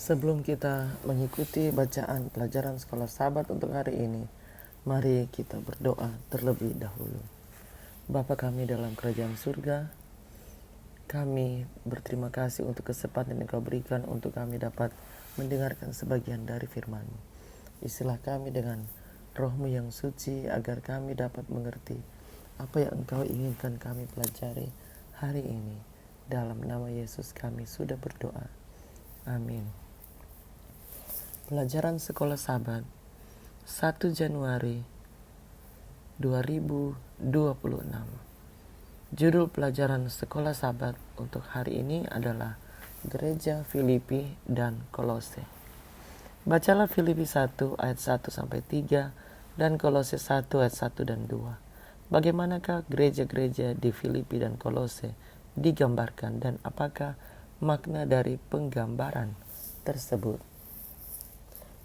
Sebelum kita mengikuti bacaan pelajaran sekolah sahabat untuk hari ini, mari kita berdoa terlebih dahulu. Bapa kami dalam kerajaan surga, kami berterima kasih untuk kesempatan yang Kau berikan untuk kami dapat mendengarkan sebagian dari firman-Mu. Isilah kami dengan Roh-Mu yang suci agar kami dapat mengerti apa yang Engkau inginkan kami pelajari hari ini. Dalam nama Yesus kami sudah berdoa. Amin. Pelajaran sekolah sahabat 1 Januari 2026. Judul pelajaran sekolah sahabat untuk hari ini adalah Gereja Filipi dan Kolose. Bacalah Filipi 1 ayat 1 sampai 3 dan Kolose 1 ayat 1 dan 2. Bagaimanakah gereja-gereja di Filipi dan Kolose digambarkan dan apakah makna dari penggambaran tersebut?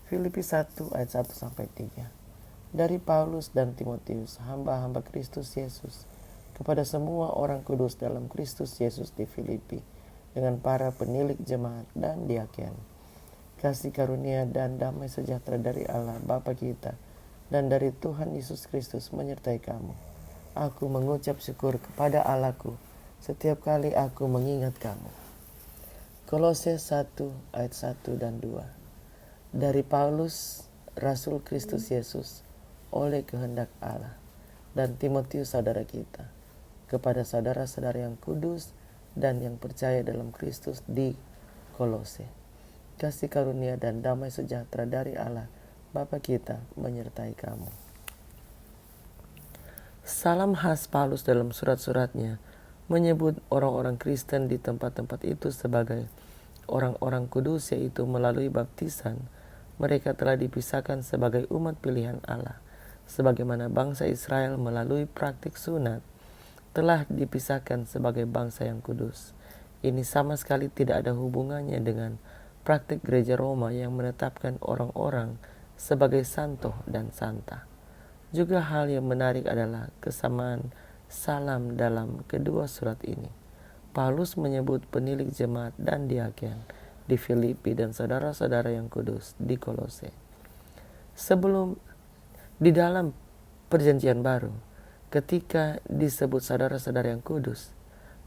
Filipi 1 ayat 1 sampai 3. Dari Paulus dan Timotius, hamba-hamba Kristus Yesus, kepada semua orang kudus dalam Kristus Yesus di Filipi, dengan para penilik jemaat dan diaken. Kasih karunia dan damai sejahtera dari Allah Bapa kita dan dari Tuhan Yesus Kristus menyertai kamu. Aku mengucap syukur kepada Allahku setiap kali aku mengingat kamu. Kolose 1 ayat 1 dan 2. Dari Paulus, Rasul Kristus Yesus, oleh kehendak Allah, dan Timotius saudara kita, kepada saudara-saudara yang kudus dan yang percaya dalam Kristus di Kolose. Kasih karunia dan damai sejahtera dari Allah, Bapa kita, menyertai kamu. Salam khas Paulus dalam surat-suratnya menyebut orang-orang Kristen di tempat-tempat itu sebagai orang-orang kudus, yaitu melalui baptisan mereka telah dipisahkan sebagai umat pilihan Allah, sebagaimana bangsa Israel melalui praktik sunat telah dipisahkan sebagai bangsa yang kudus. Ini sama sekali tidak ada hubungannya dengan praktik gereja Roma yang menetapkan orang-orang sebagai santo dan santa. Juga hal yang menarik adalah kesamaan salam dalam kedua surat ini. Paulus menyebut penilik jemaat dan diaken di Filipi dan saudara-saudara yang kudus di Kolose. Di dalam perjanjian baru, ketika disebut saudara-saudara yang kudus,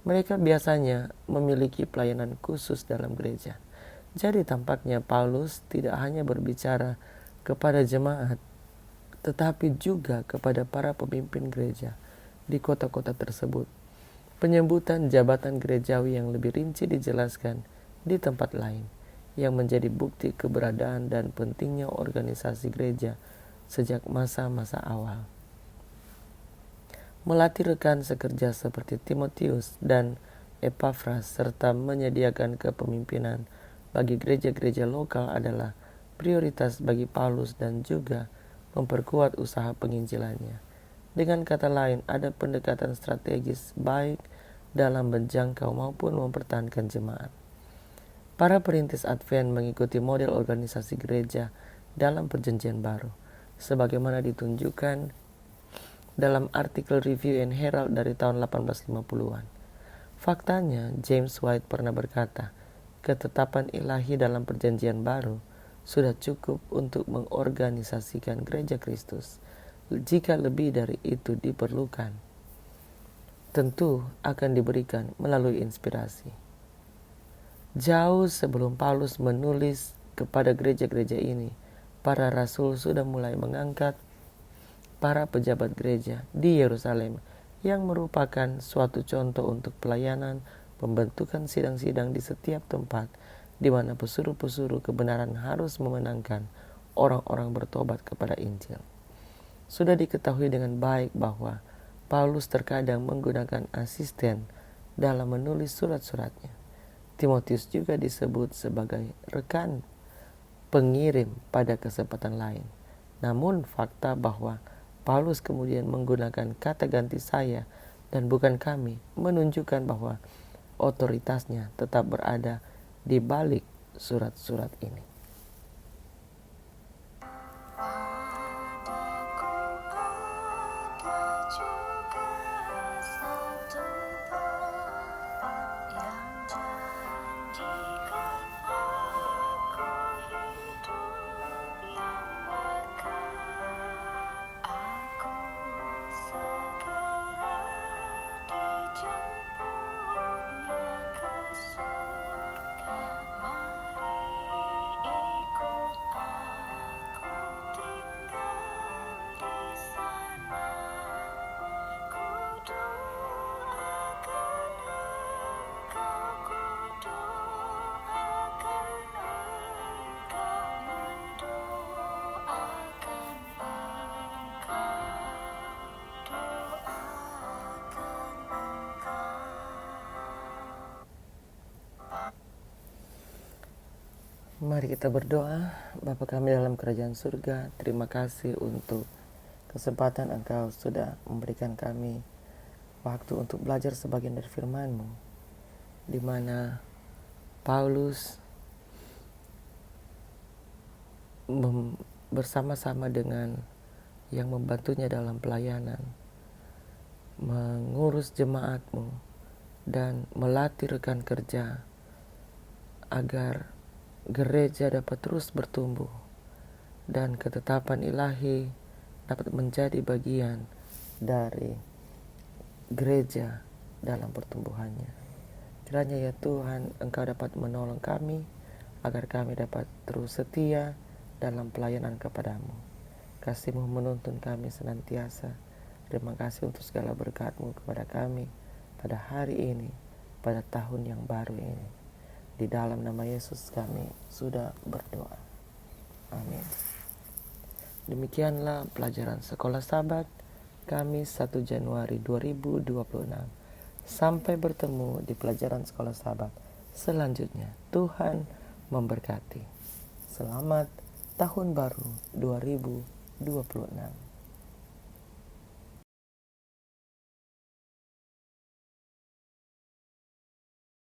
mereka biasanya memiliki pelayanan khusus dalam gereja. Jadi tampaknya Paulus tidak hanya berbicara kepada jemaat, tetapi juga kepada para pemimpin gereja di kota-kota tersebut. Penyebutan jabatan gerejawi yang lebih rinci dijelaskan di tempat lain, yang menjadi bukti keberadaan dan pentingnya organisasi gereja sejak masa-masa awal. Melatih rekan sekerja seperti Timotius dan Epafras serta menyediakan kepemimpinan bagi gereja-gereja lokal adalah prioritas bagi Paulus dan juga memperkuat usaha penginjilannya. Dengan kata lain, ada pendekatan strategis baik dalam menjangkau maupun mempertahankan jemaat. Para perintis Advent mengikuti model organisasi gereja dalam perjanjian baru, sebagaimana ditunjukkan dalam artikel Review and Herald dari tahun 1850-an. Faktanya, James White pernah berkata, ketetapan ilahi dalam perjanjian baru sudah cukup untuk mengorganisasikan gereja Kristus. Jika lebih dari itu diperlukan, tentu akan diberikan melalui inspirasi. Jauh sebelum Paulus menulis kepada gereja-gereja ini, para rasul sudah mulai mengangkat para pejabat gereja di Yerusalem yang merupakan suatu contoh untuk pelayanan pembentukan sidang-sidang di setiap tempat di mana pesuruh-pesuruh kebenaran harus memenangkan orang-orang bertobat kepada Injil. Sudah diketahui dengan baik bahwa Paulus terkadang menggunakan asisten dalam menulis surat-suratnya. Timotius juga disebut sebagai rekan pengirim pada kesempatan lain. Namun fakta bahwa Paulus kemudian menggunakan kata ganti saya dan bukan kami menunjukkan bahwa otoritasnya tetap berada di balik surat-surat ini. Mari kita berdoa. Bapa kami dalam kerajaan surga, terima kasih untuk kesempatan Engkau sudah memberikan kami waktu untuk belajar sebagian dari firman-Mu, di mana Paulus bersama-sama dengan yang membantunya dalam pelayanan, mengurus jemaat-Mu dan melatih rekan kerja agar gereja dapat terus bertumbuh dan ketetapan ilahi dapat menjadi bagian dari gereja dalam pertumbuhannya. Kiranya ya Tuhan, Engkau dapat menolong kami agar kami dapat terus setia dalam pelayanan kepadamu. Kasih-Mu menuntun kami senantiasa. Terima kasih untuk segala berkat-Mu kepada kami pada hari ini, pada tahun yang baru ini. Di dalam nama Yesus kami sudah berdoa. Amin. Demikianlah pelajaran Sekolah Sabat Kamis 1 Januari 2026. Sampai bertemu di pelajaran Sekolah Sabat selanjutnya. Tuhan memberkati. Selamat Tahun Baru 2026.